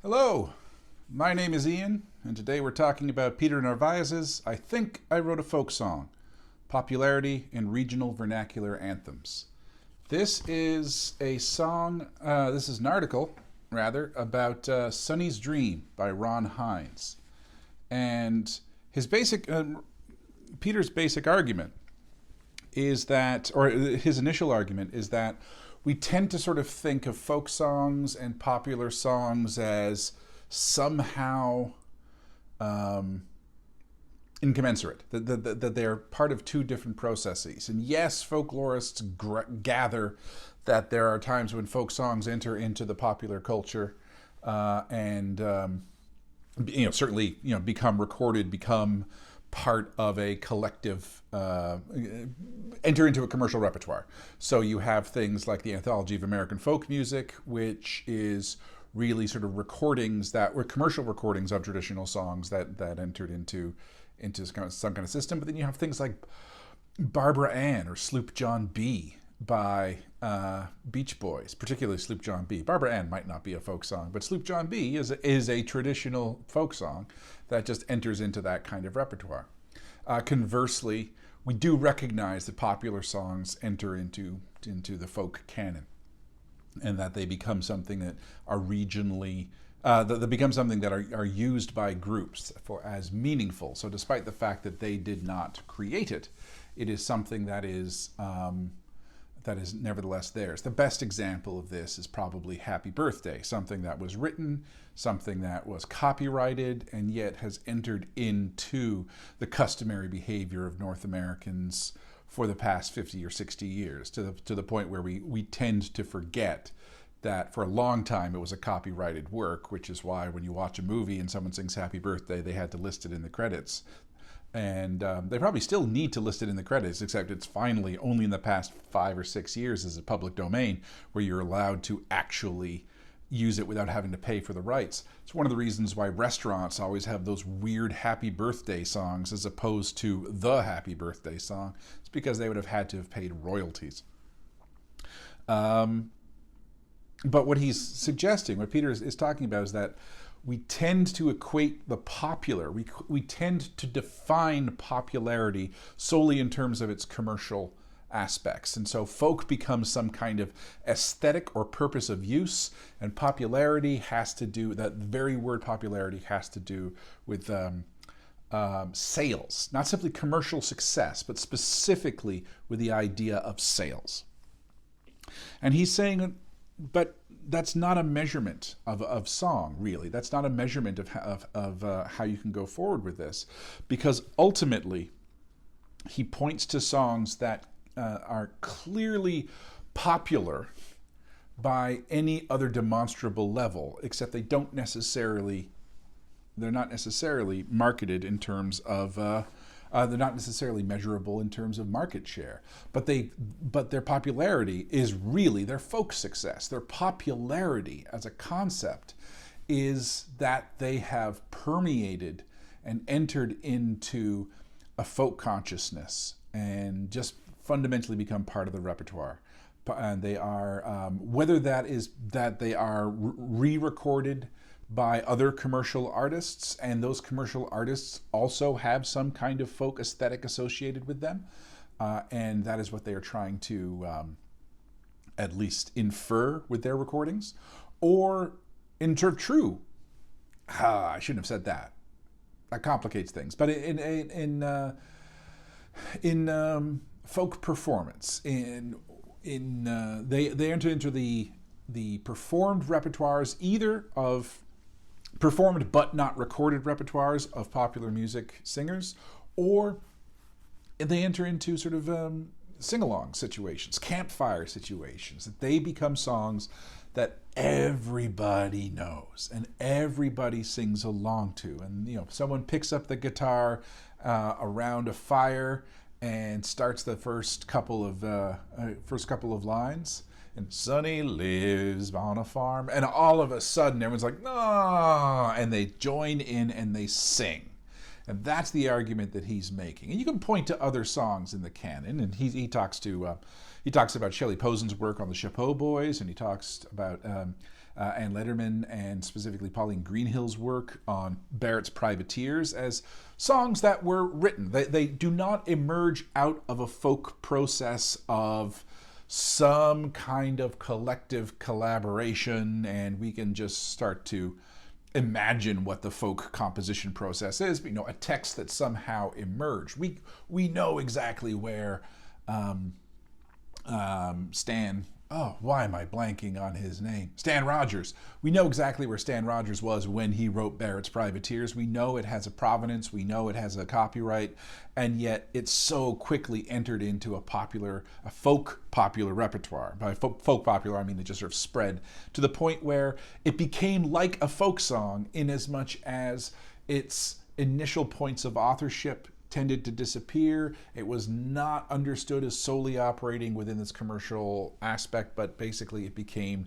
Hello, my name is Ian, and today we're talking about Peter Narváez's I Think I Wrote a Folk Song, Popularity in Regional Vernacular Anthems. This is a song, this is an article, rather, about Sonny's Dream by Ron Hynes. And Peter's basic argument is that, or his initial argument is that we tend to sort of think of folk songs and popular songs as somehow incommensurate, that they're part of two different processes. And yes, folklorists gather that there are times when folk songs enter into the popular culture and certainly become recorded, become part of a collective, enter into a commercial repertoire. So you have things like the Anthology of American Folk Music, which is really sort of recordings that were commercial recordings of traditional songs that entered into some kind of system. But then you have things like Barbara Ann or Sloop John B. by Beach Boys, particularly Sloop John B. Barbara Ann might not be a folk song, but Sloop John B. is a traditional folk song that just enters into that kind of repertoire. Conversely, we do recognize that popular songs enter into the folk canon, and that they become something that are regionally, that become something that are used by groups as meaningful. So despite the fact that they did not create it, it is something that is nevertheless theirs. The best example of this is probably Happy Birthday, something that was written, something that was copyrighted, and yet has entered into the customary behavior of North Americans for the past 50 or 60 years, to the point where we tend to forget that for a long time it was a copyrighted work, which is why when you watch a movie and someone sings Happy Birthday, they had to list it in the credits. And they probably still need to list it in the credits, except it's finally only in the past 5 or 6 years as a public domain where you're allowed to actually use it without having to pay for the rights. It's one of the reasons why restaurants always have those weird Happy Birthday songs as opposed to the Happy Birthday song. It's because they would have had to have paid royalties. But what he's suggesting, what Peter is talking about, is that we tend to equate the popular, we tend to define popularity solely in terms of its commercial aspects. And so folk becomes some kind of aesthetic or purpose of use, and popularity has to do, that very word popularity has to do with sales, not simply commercial success, but specifically with the idea of sales. And he's saying, but that's not a measurement of song, really. That's not a measurement of how you can go forward with this, because ultimately he points to songs that are clearly popular by any other demonstrable level, except they're not necessarily marketed in terms of they're not necessarily measurable in terms of market share, but their popularity is really their folk success. Their popularity as a concept is that they have permeated and entered into a folk consciousness and just fundamentally become part of the repertoire. And they are, whether that is that they are re-recorded by other commercial artists, and those commercial artists also have some kind of folk aesthetic associated with them, and that is what they are trying to at least infer with their recordings, or I shouldn't have said that. That complicates things. But in folk performance, they enter into the performed repertoires, either of performed but not recorded repertoires of popular music singers, or they enter into sort of sing-along situations, campfire situations, that they become songs that everybody knows and everybody sings along to. And someone picks up the guitar around a fire and starts the first couple of lines, and Sonny lives on a farm, and all of a sudden everyone's like, no, and they join in and they sing. And that's the argument that he's making. And you can point to other songs in the canon, and he talks about Shelley Posen's work on the Chapeau Boys, and he talks about and Letterman, and specifically Pauline Greenhill's work on Barrett's Privateers as songs that were written. They do not emerge out of a folk process of some kind of collective collaboration, and we can just start to imagine what the folk composition process is. But, a text that somehow emerged. We know exactly where Stan. Oh, why am I blanking on his name? Stan Rogers. We know exactly where Stan Rogers was when he wrote Barrett's Privateers. We know it has a provenance. We know it has a copyright, and yet it so quickly entered into a folk popular repertoire. By folk popular, I mean it just sort of spread to the point where it became like a folk song in as much as its initial points of authorship tended to disappear. It was not understood as solely operating within this commercial aspect, but basically it became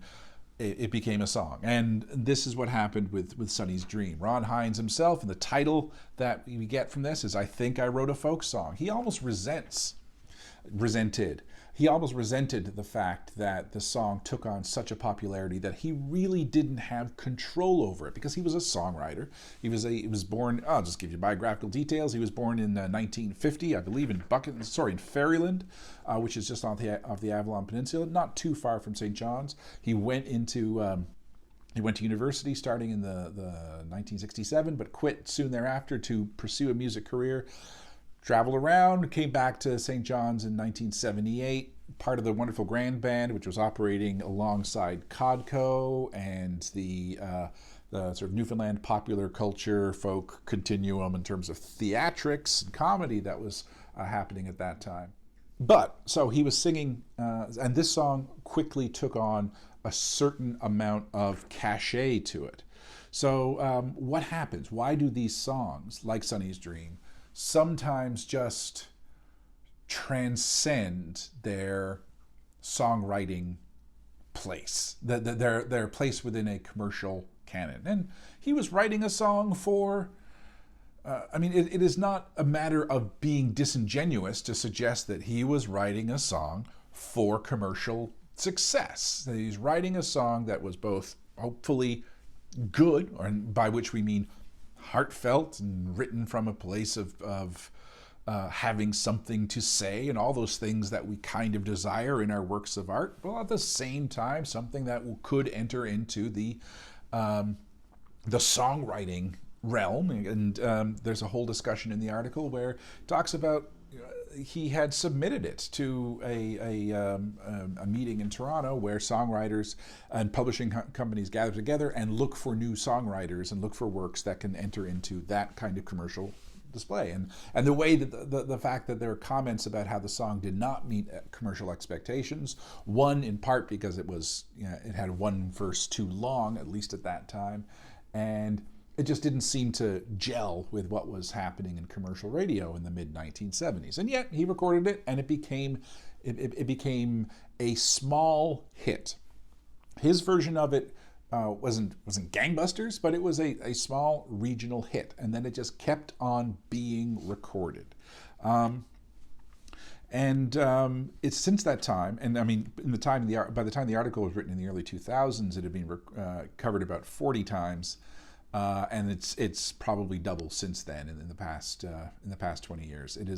a song. And this is what happened with Sonny's Dream. Ron Hines himself, and the title that we get from this is I Think I Wrote a Folk Song. He almost resented the fact that the song took on such a popularity that he really didn't have control over it, because he was a songwriter. He was born, I'll just give you biographical details. He was born in 1950, I believe, in Ferryland, which is just off the Avalon Peninsula, not too far from St. John's. He went to university starting in the 1967, but quit soon thereafter to pursue a music career. Traveled around, came back to St. John's in 1978, part of the Wonderful Grand Band, which was operating alongside Codco and the sort of Newfoundland popular culture folk continuum in terms of theatrics and comedy that was happening at that time. But, so he was singing, and this song quickly took on a certain amount of cachet to it. So what happens? Why do these songs, like Sonny's Dream, sometimes just transcend their songwriting place, their place within a commercial canon? And he was writing a song for, it is not a matter of being disingenuous to suggest that he was writing a song for commercial success. That he's writing a song that was both hopefully good, or by which we mean heartfelt and written from a place of having something to say and all those things that we kind of desire in our works of art, but at the same time something that could enter into the songwriting realm. And there's a whole discussion in the article where it talks about he had submitted it to a meeting in Toronto where songwriters and publishing companies gather together and look for new songwriters and look for works that can enter into that kind of commercial display. And the way that the fact that there are comments about how the song did not meet commercial expectations, one in part because it had one verse too long, at least at that time, and it just didn't seem to gel with what was happening in commercial radio in the mid-1970s. And yet he recorded it, and it became a small hit. His version of it wasn't gangbusters, but it was a small regional hit, and then it just kept on being recorded. It's since that time, and I mean, by the time the article was written in the early 2000s, it had been covered about 40 times. And it's probably doubled since then in the past 20 years. It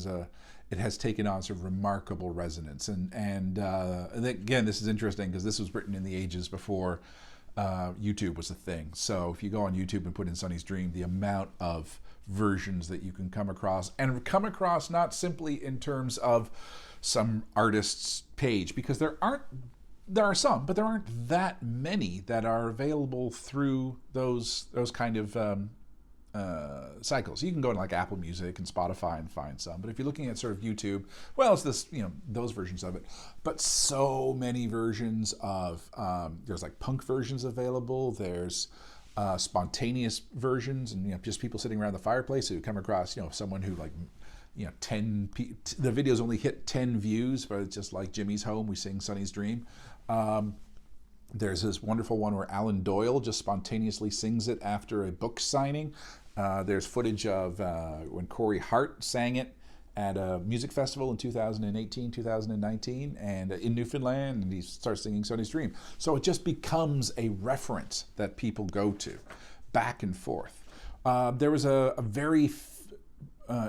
has taken on sort of remarkable resonance, and again, this is interesting because this was written in the ages before YouTube was a thing. So if you go on YouTube and put in Sonny's Dream, the amount of versions that you can come across not simply in terms of some artist's page, because there are some, but there aren't that many that are available through those kind of cycles. You can go to like Apple Music and Spotify and find some, but if you're looking at sort of YouTube, well, it's this, those versions of it. But so many versions of there's like punk versions available. There's spontaneous versions, and just people sitting around the fireplace who come across someone who like. The videos only hit 10 views, but it's just like Jimmy's Home, we sing Sonny's Dream. There's this wonderful one where Alan Doyle just spontaneously sings it after a book signing. There's footage of when Corey Hart sang it at a music festival in 2018, 2019, and in Newfoundland, and he starts singing Sonny's Dream. So it just becomes a reference that people go to, back and forth. There was a very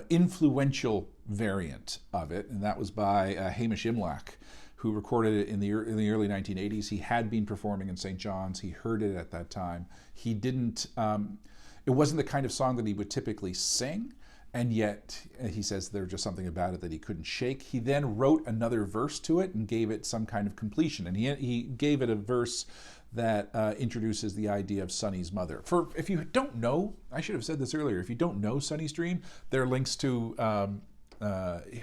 influential variant of it, and that was by Hamish Imlach, who recorded it in the early 1980s. He had been performing in St. John's. He heard it at that time. He didn't, it wasn't the kind of song that he would typically sing, and yet he says there was just something about it that he couldn't shake. He then wrote another verse to it and gave it some kind of completion, and he gave it a verse that introduces the idea of Sonny's mother. If you don't know, I should have said this earlier, if you don't know Sonny's Dream, there are links to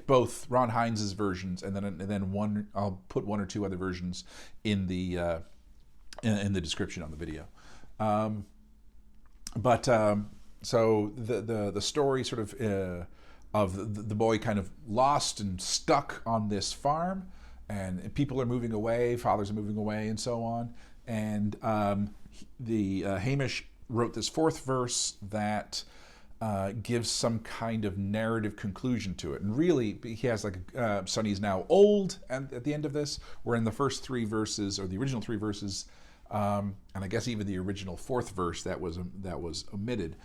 both Ron Hines' versions, and then one, I'll put one or two other versions in the description on the video. So the story sort of the boy kind of lost and stuck on this farm, and people are moving away, fathers are moving away, and so on. And Hamish wrote this fourth verse that gives some kind of narrative conclusion to it. And really, he has like Sonny's now old, and at the end of this, where in the first three verses, or the original three verses, and I guess even the original fourth verse that was omitted,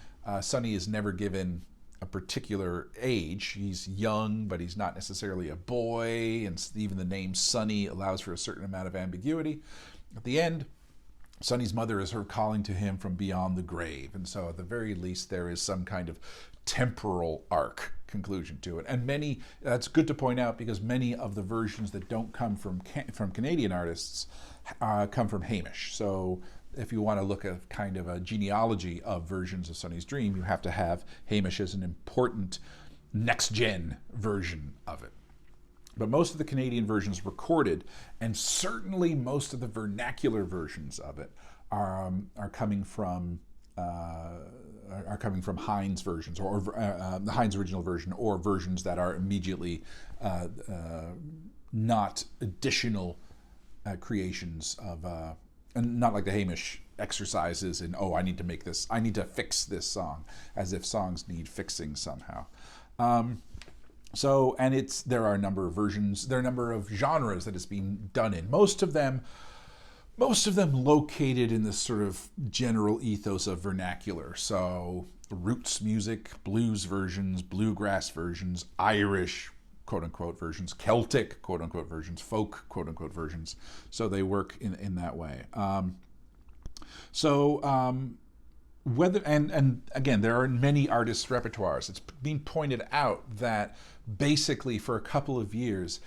Sonny is never given a particular age. He's young, but he's not necessarily a boy, and even the name Sonny allows for a certain amount of ambiguity. At the end, Sonny's mother is her calling to him from beyond the grave, and so at the very least there is some kind of temporal arc conclusion to it. And that's good to point out, because many of the versions that don't come from Canadian artists come from Hamish. So if you want to look at kind of a genealogy of versions of Sonny's Dream, you have to have Hamish as an important next-gen version of it. But most of the Canadian versions recorded, and certainly most of the vernacular versions of it, are coming from Hines versions, or the Hines original version, or versions that are immediately not additional creations of, and not like the Hamish exercises in, I need to fix this song, as if songs need fixing somehow. There are a number of versions, there are a number of genres that it's being done in. Most of them located in this sort of general ethos of vernacular. So roots music, blues versions, bluegrass versions, Irish, quote-unquote versions, Celtic, quote-unquote versions, folk, quote-unquote versions. So they work in that way. And again, there are many artists' repertoires. It's been pointed out that basically for a couple of years,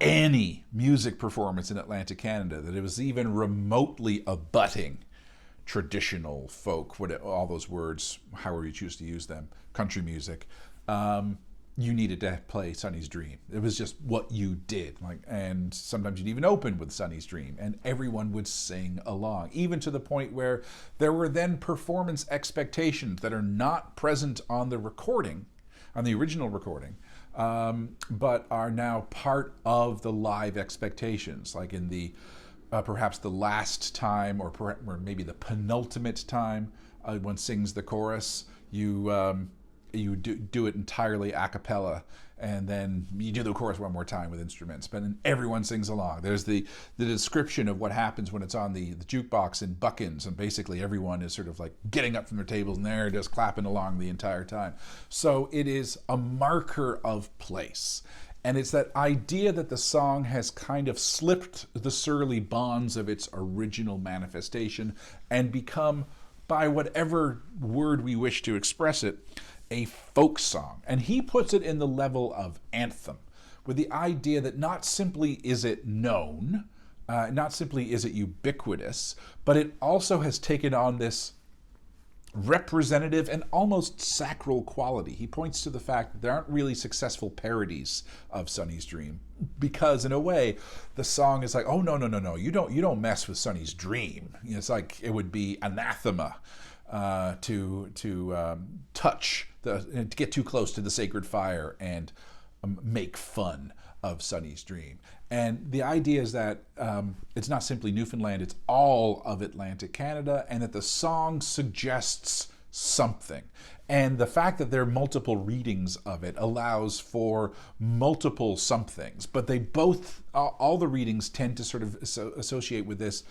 any music performance in Atlantic Canada that it was even remotely abutting traditional folk, all those words, however you choose to use them, country music, you needed to play Sonny's Dream. It was just what you did. And sometimes you'd even open with Sonny's Dream, and everyone would sing along, even to the point where there were then performance expectations that are not present on the recording, on the original recording, but are now part of the live expectations, like in the perhaps the last time, or maybe the penultimate time one sings the chorus, you do it entirely a cappella, and then you do the chorus one more time with instruments, but then everyone sings along. There's the description of what happens when it's on the jukebox in Buckins, and basically everyone is sort of like getting up from their tables and they're just clapping along the entire time. So it is a marker of place. And it's that idea that the song has kind of slipped the surly bonds of its original manifestation and become, by whatever word we wish to express it, a folk song. And he puts it in the level of anthem, with the idea that not simply is it known, not simply is it ubiquitous, but it also has taken on this representative and almost sacral quality. He points to the fact that there aren't really successful parodies of Sonny's Dream, because in a way the song is like, oh no, you don't mess with Sonny's Dream. It's like it would be anathema to touch to get too close to the sacred fire and make fun of Sonny's Dream. And the idea is that it's not simply Newfoundland, it's all of Atlantic Canada, and that the song suggests something. And the fact that there are multiple readings of it allows for multiple somethings. But they both, all the readings tend to sort of associate with this,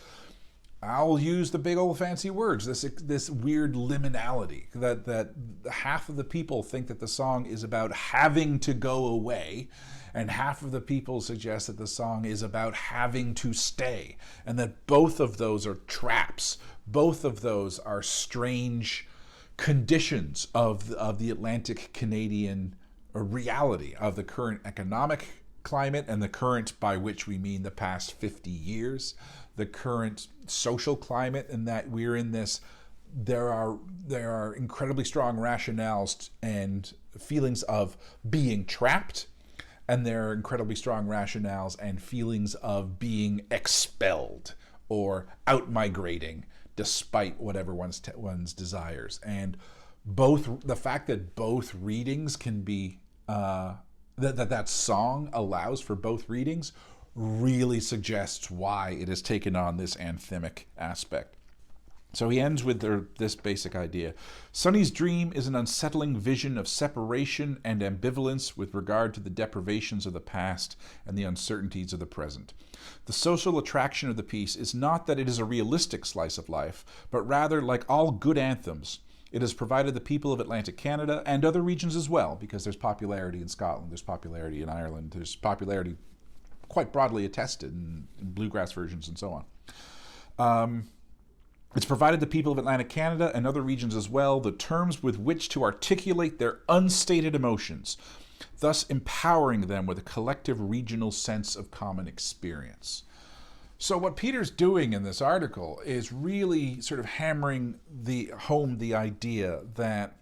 I'll use the big old fancy words, this weird liminality, that half of the people think that the song is about having to go away, and half of the people suggest that the song is about having to stay, and that both of those are traps. Both of those are strange conditions of the Atlantic Canadian reality, of the current economic climate, and the current by which we mean the past 50 years, the current social climate, and that we're in this, there are incredibly strong rationales and feelings of being trapped, and there are incredibly strong rationales and feelings of being expelled or out-migrating despite whatever one's desires. And the fact that both readings can be, that song allows for both readings really suggests why it has taken on this anthemic aspect. So he ends with this basic idea. Sonny's dream is an unsettling vision of separation and ambivalence with regard to the deprivations of the past and the uncertainties of the present. The social attraction of the piece is not that it is a realistic slice of life, but rather, like all good anthems, it has provided the people of Atlantic Canada and other regions as well, because there's popularity in Scotland, there's popularity in Ireland, there's popularity quite broadly attested in bluegrass versions and so on. It's provided the people of Atlantic Canada and other regions as well the terms with which to articulate their unstated emotions, thus empowering them with a collective regional sense of common experience. So what Peter's doing in this article is really sort of hammering home the idea that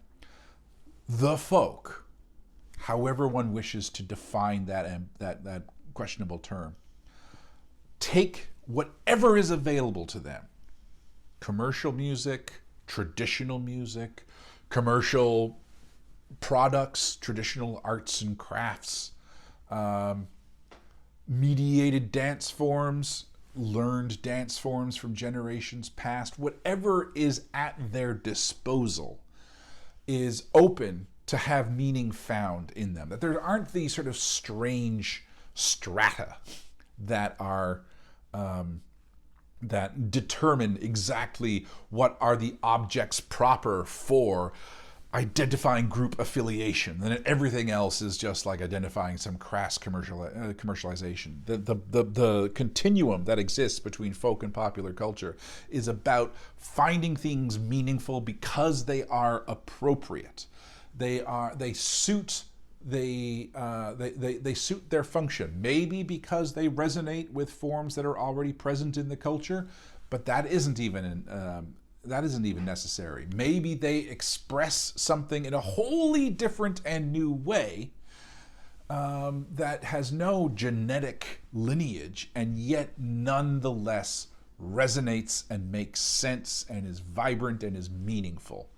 the folk, however one wishes to define that questionable term, take whatever is available to them. Commercial music, traditional music, commercial products, traditional arts and crafts, mediated dance forms, learned dance forms from generations past, whatever is at their disposal is open to have meaning found in them. That there aren't these sort of strange strata that are that determine exactly what are the objects proper for identifying group affiliation. Then everything else is just like identifying some crass commercialization. The continuum that exists between folk and popular culture is about finding things meaningful because they are appropriate. They suit their function, maybe because they resonate with forms that are already present in the culture, but that isn't even necessary. Maybe they express something in a wholly different and new way that has no genetic lineage, and yet nonetheless resonates and makes sense and is vibrant and is meaningful.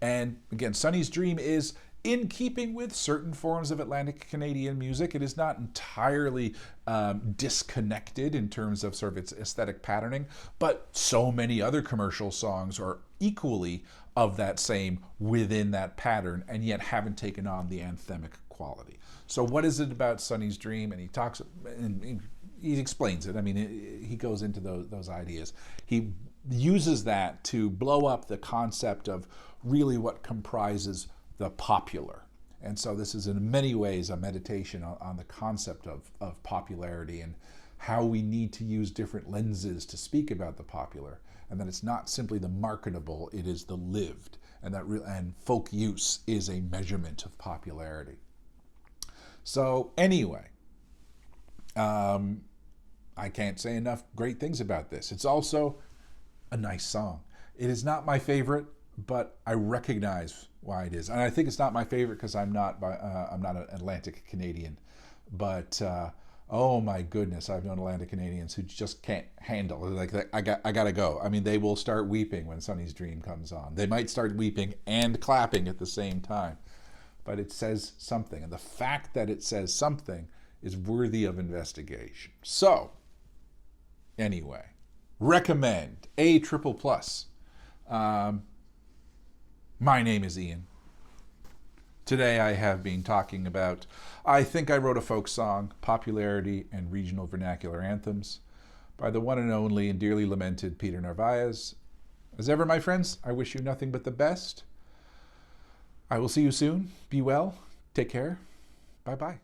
And again, Sonny's dream is in keeping with certain forms of Atlantic Canadian music. It is not entirely disconnected in terms of sort of its aesthetic patterning, but so many other commercial songs are equally of that same within that pattern and yet haven't taken on the anthemic quality. So what is it about Sonny's dream? And he talks, and he explains it. I mean, he goes into those ideas. He uses that to blow up the concept of really what comprises the popular. And so this is in many ways a meditation on the concept of popularity and how we need to use different lenses to speak about the popular, and that it's not simply the marketable, it is the lived, and and folk use is a measurement of popularity. So anyway, I can't say enough great things about this. It's also a nice song. It is not my favorite, but I recognize why it is, and I think it's not my favorite because I'm not an Atlantic Canadian. But oh my goodness, I've known Atlantic Canadians who just can't handle it. Like I gotta go. I mean, they will start weeping when Sonny's Dream comes on. They might start weeping and clapping at the same time, but it says something, and the fact that it says something is worthy of investigation. So anyway, recommend A++. My name is Ian. Today I have been talking about I Think I Wrote a Folk Song, Popularity and Regional Vernacular Anthems by the one and only and dearly lamented Peter Narváez. As ever, my friends, I wish you nothing but the best. I will see you soon. Be well. Take care. Bye-bye.